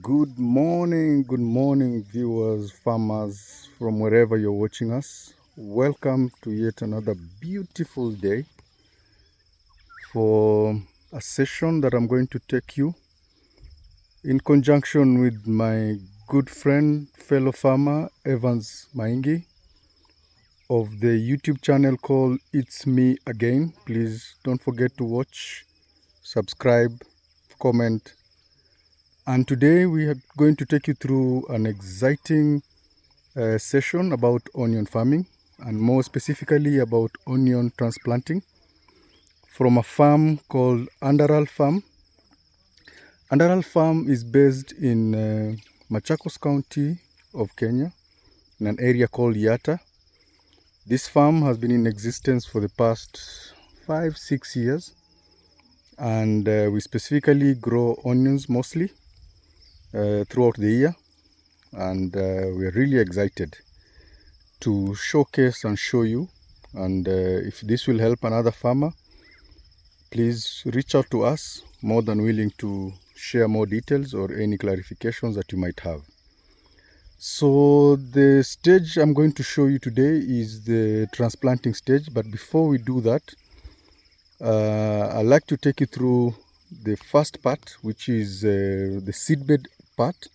Good morning, viewers, farmers from wherever you're watching us. Welcome to yet another beautiful day for a session that I'm going to take you in conjunction with my good friend, fellow farmer, Evans Maingi of the YouTube channel called It's Me Again. Please don't forget to watch, subscribe, comment. And today we are going to take you through an exciting session about onion farming, and more specifically about onion transplanting from a farm called Underal Farm. Underal Farm is based in Machakos County of Kenya, in an area called Yatta. This farm has been in existence for the past 5-6 years, and we specifically grow onions mostly throughout the year, and we're really excited to showcase and show you. And if this will help another farmer, please reach out to us. More than willing to share more details or any clarifications that you might have. So the stage I'm going to show you today is the transplanting stage, but before we do that, I'd like to take you through the first part, which is the seedbed part.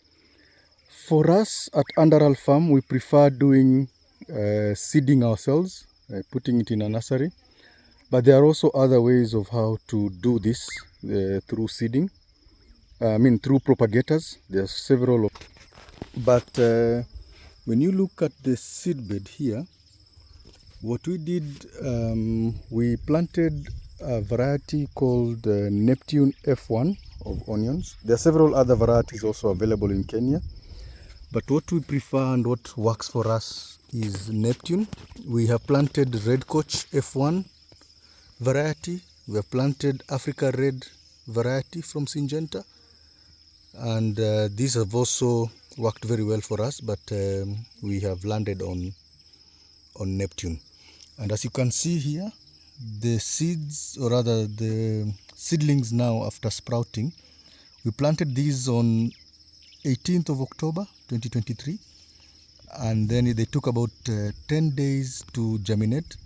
For us at Underal Farm, we prefer doing seeding ourselves, putting it in a nursery. But there are also other ways of how to do this through seeding. Through propagators. There are several. But when you look at the seedbed here, what we did, we planted a variety called Neptune F1 of onions. There are several other varieties also available in Kenya. But what we prefer and what works for us is Neptune. We have planted Red Coach F1 variety. We have planted Africa Red variety from Syngenta. And these have also worked very well for us, but we have landed on Neptune. And as you can see here, the seeds, or rather the seedlings now after sprouting, we planted these on 18th of October 2023, and then they took about 10 days to germinate.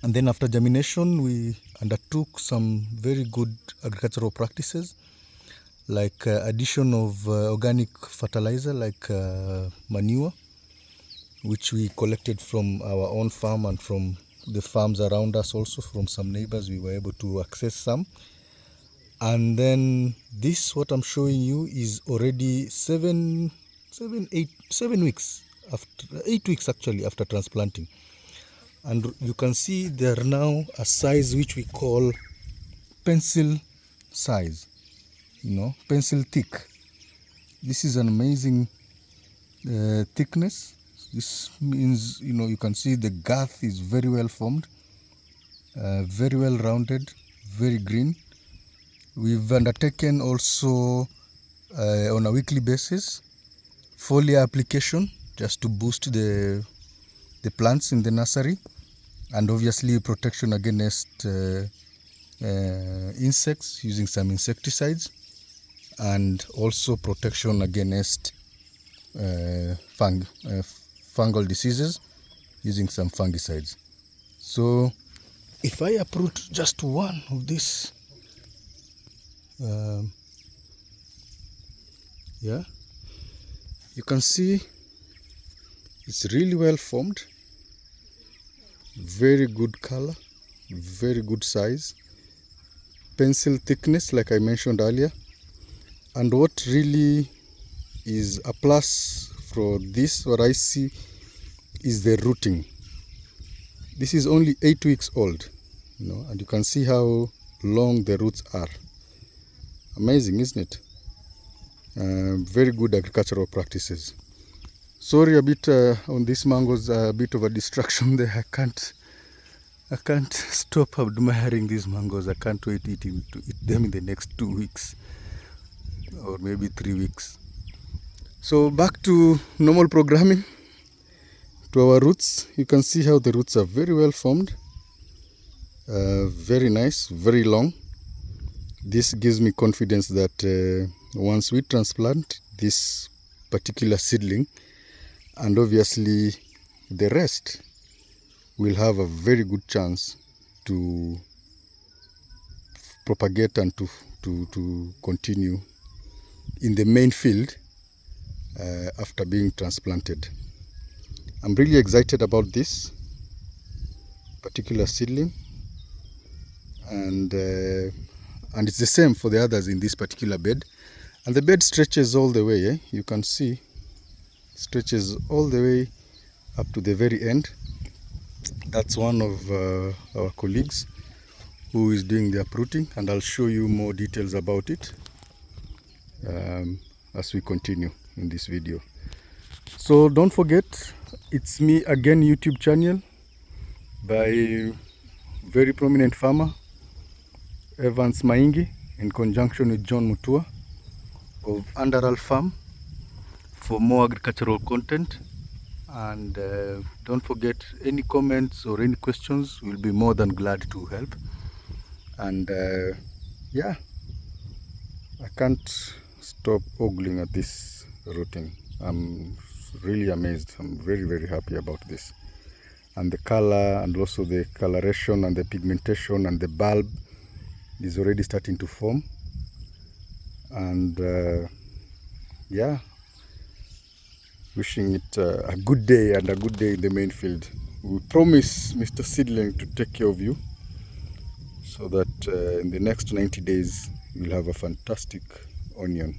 And then after germination, we undertook some very good agricultural practices, like addition of organic fertilizer like manure, which we collected from our own farm and from the farms around us, also from some neighbors. We were able to access some. And then this, what I'm showing you, is already 7 weeks after, 8 weeks actually, after transplanting. And you can see they are now a size which we call pencil size, pencil thick. This is an amazing thickness. This means, you can see the girth is very well formed, very well rounded, very green. We've undertaken also on a weekly basis foliar application, just to boost the plants in the nursery, and obviously protection against insects using some insecticides, and also protection against fungal diseases using some fungicides. So if I uproot just one of these, you can see it's really well formed, very good color, very good size, pencil thickness like I mentioned earlier. And what really is a plus for this, what I see, is the rooting. This is only 8 weeks old, and you can see how long the roots are. Amazing, isn't it? Very good agricultural practices. Sorry a bit on these mangoes, a bit of a distraction there. I can't stop admiring these mangoes. I can't wait to eat them in the next 2 weeks or maybe 3 weeks. So back to normal programming, to our roots. You can see how the roots are very well formed, very nice, very long. this gives me confidence that once we transplant this particular seedling, and obviously the rest, will have a very good chance to propagate and to continue in the main field after being transplanted. I'm really excited about this particular seedling, and it's the same for the others in this particular bed. And the bed stretches all the way, you can see, stretches all the way up to the very end. That's one of our colleagues who is doing the uprooting, and I'll show you more details about it as we continue in this video. So don't forget, it's me again YouTube channel by very prominent farmer Evans Maingi in conjunction with John Mutua of Underall Farm for more agricultural content. And don't forget, any comments or any questions, we'll be more than glad to help. And yeah, I can't stop ogling at this rooting. I'm really amazed. I'm very, very happy about this. And the color, and also the coloration and the pigmentation, and the bulb is already starting to form. And yeah, wishing it a good day and a good day in the main field. We promise Mr. Seedling to take care of you, so that in the next 90 days you'll have a fantastic onion.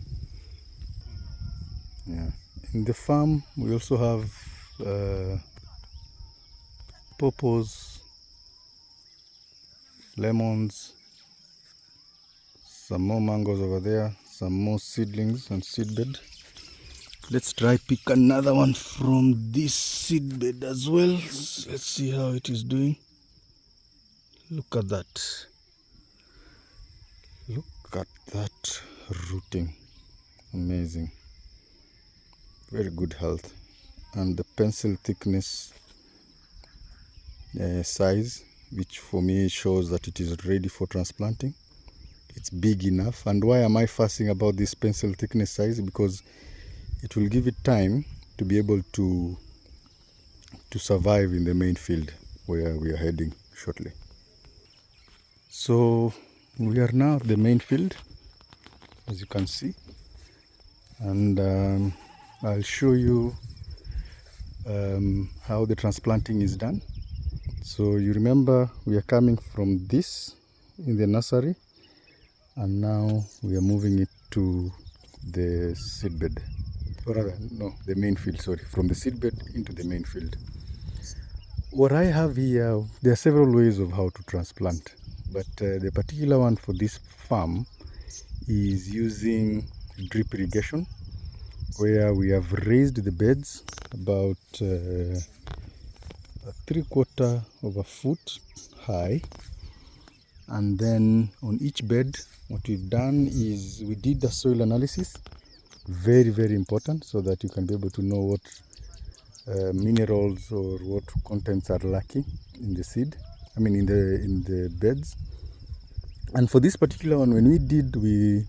Yeah. In the farm we also have pawpaws, lemons, some more mangoes over there, some more seedlings and seedbed. Let's try pick another one from this seedbed as well. Let's see how it is doing. Look at that. Look at that rooting. Amazing. Very good health. And the pencil thickness size, which for me shows that it is ready for transplanting. It's big enough. And why am I fussing about this pencil thickness size? Because it will give it time to be able to survive in the main field where we are heading shortly. So we are now at the main field, as you can see, and I'll show you how the transplanting is done. So you remember we are coming from this in the nursery, and now we are moving it to the seedbed. Or rather, no, the main field, sorry, from the seedbed into the main field. What I have here, there are several ways of how to transplant, but the particular one for this farm is using drip irrigation, where we have raised the beds about 3/4 of a foot high, and then on each bed what we've done is we did the soil analysis. Very, very important, so that you can be able to know what minerals or what contents are lacking in the seed, I mean in the beds. And for this particular one, when we did, we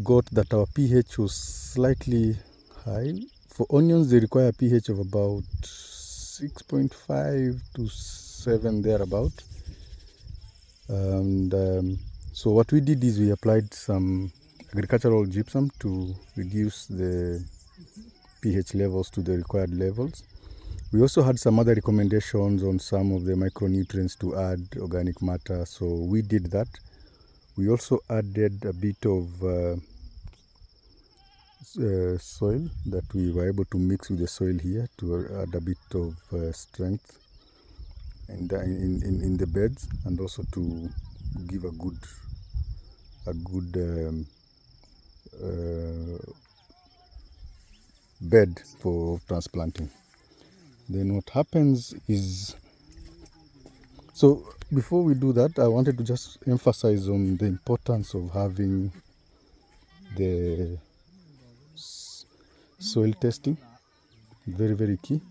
got that our pH was slightly high. For onions, they require a pH of about 6.5 to 7 thereabout. And so what we did is we applied some agricultural gypsum to reduce the pH levels to the required levels. We also had some other recommendations on some of the micronutrients to add organic matter, so we did that. We also added a bit of soil that we were able to mix with the soil here to add a bit of strength in the beds, and also to give a good bed for transplanting. Then what happens is, so before we do that, I wanted to just emphasize on the importance of having the soil testing. Very, very key.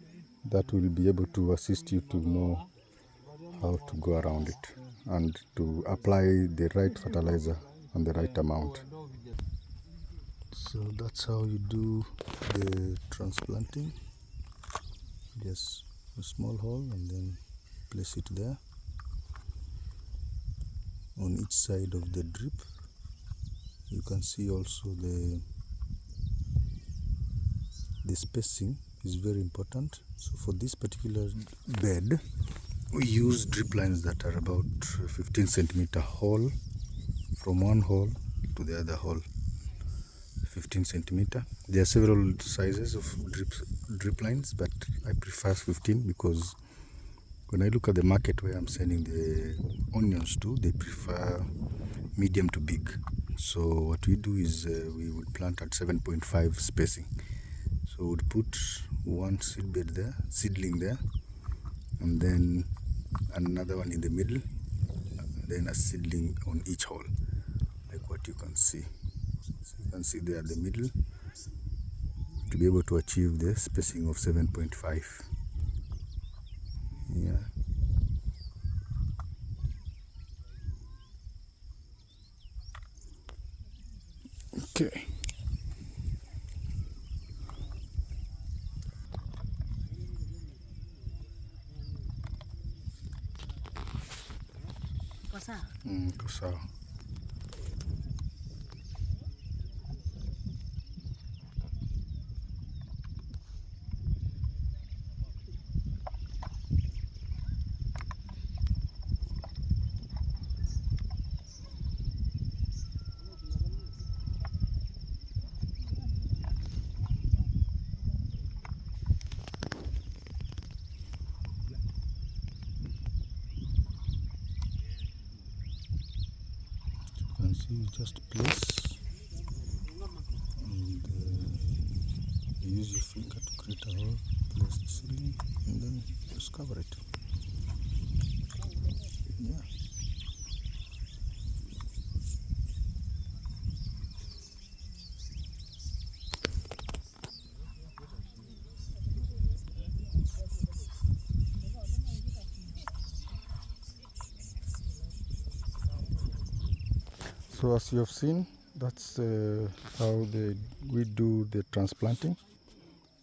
That will be able to assist you to know how to go around it and to apply the right fertilizer and the right amount. So that's how you do the transplanting. Just a small hole and then place it there on each side of the drip. You can see also the spacing is very important. So for this particular bed, we use drip lines that are about 15 centimeter hole from one hole to the other hole. 15 centimeter. There are several sizes of drip lines, but I prefer 15 because when I look at the market where I'm sending the onions to, they prefer medium to big. So what we do is we would plant at 7.5 spacing. So we would put one seedling there, and then another one in the middle, and then a seedling on each hole, like what you can see. So you can see there at the middle to be able to achieve the spacing of 7.5. Yeah. Okay. Iko sawa. You can see you just place and you use your finger to create a hole, place the seedling, and then just cover it. Yeah. So as you have seen, that's how we do the transplanting,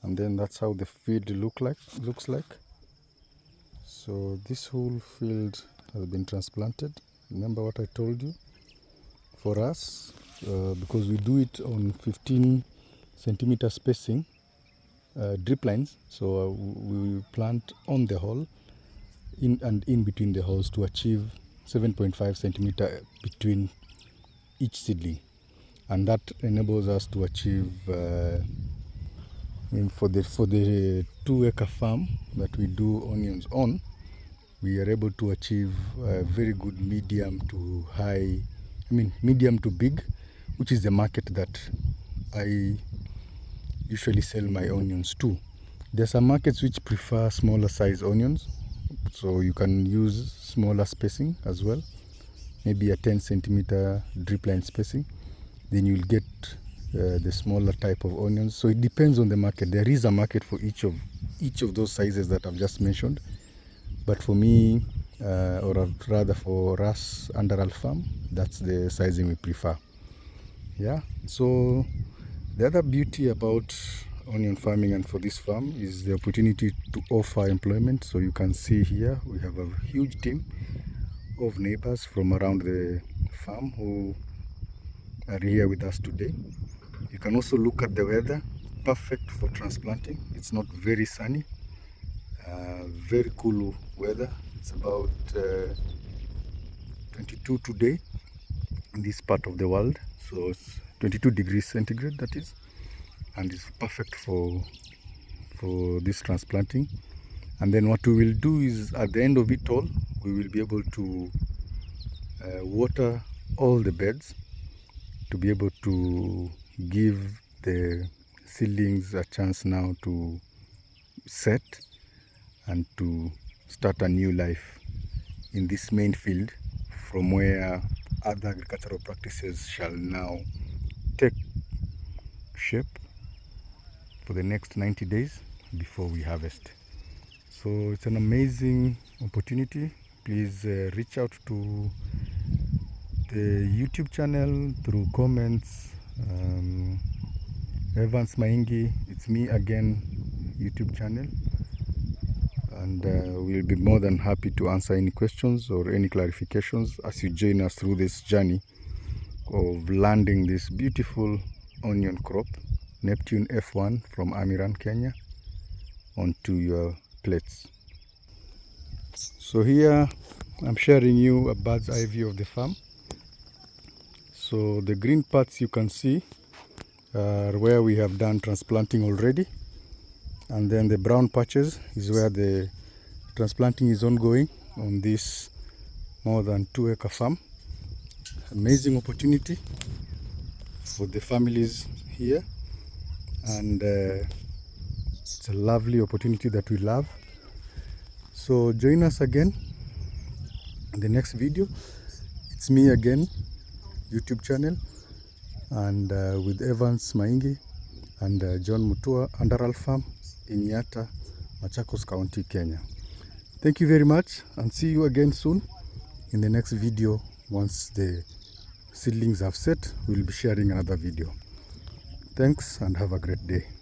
and then that's how the field looks like. So this whole field has been transplanted. Remember what I told you? For us, because we do it on 15 centimeter spacing, drip lines, so we plant on the hole in between the holes to achieve 7.5 centimeter between each seedling, and that enables us to achieve for the 2-acre farm that we do onions on, we are able to achieve a very good medium to high, medium to big, which is the market that I usually sell my onions to. There's some markets which prefer smaller size onions, so you can use smaller spacing as well, maybe a 10 centimeter drip line spacing. Then you'll get the smaller type of onions. So it depends on the market. There is a market for each of those sizes that I've just mentioned. But for me, or rather for us under our farm, that's the sizing we prefer. Yeah. So the other beauty about onion farming and for this farm is the opportunity to offer employment. So you can see here we have a huge team of neighbors from around the farm who are here with us today. You can also look at the weather, perfect for transplanting. It's not very sunny, very cool weather. It's about 22 today in this part of the world, so it's 22 degrees centigrade, that is, and it's perfect for this transplanting. And then what we will do is at the end of it all, we will be able to water all the beds to be able to give the seedlings a chance now to set and to start a new life in this main field, from where other agricultural practices shall now take shape for the next 90 days before we harvest. So it's an amazing opportunity. Please reach out to the YouTube channel through comments. Evans Maingi, it's me again, YouTube channel, and we'll be more than happy to answer any questions or any clarifications as you join us through this journey of landing this beautiful onion crop, Neptune F1 from Amiran, Kenya, onto your plates. So here I'm sharing you a bird's eye view of the farm. So the green parts you can see are where we have done transplanting already, and then the brown patches is where the transplanting is ongoing on this more than 2-acre farm. Amazing opportunity for the families here, and it's a lovely opportunity that we love. So join us again in the next video. It's me again, YouTube channel, and with Evans Maingi and John Mutua, Underal Farm in Yatta, Machakos County, Kenya. Thank you very much, and see you again soon in the next video. Once the seedlings have set, we'll be sharing another video. Thanks, and have a great day.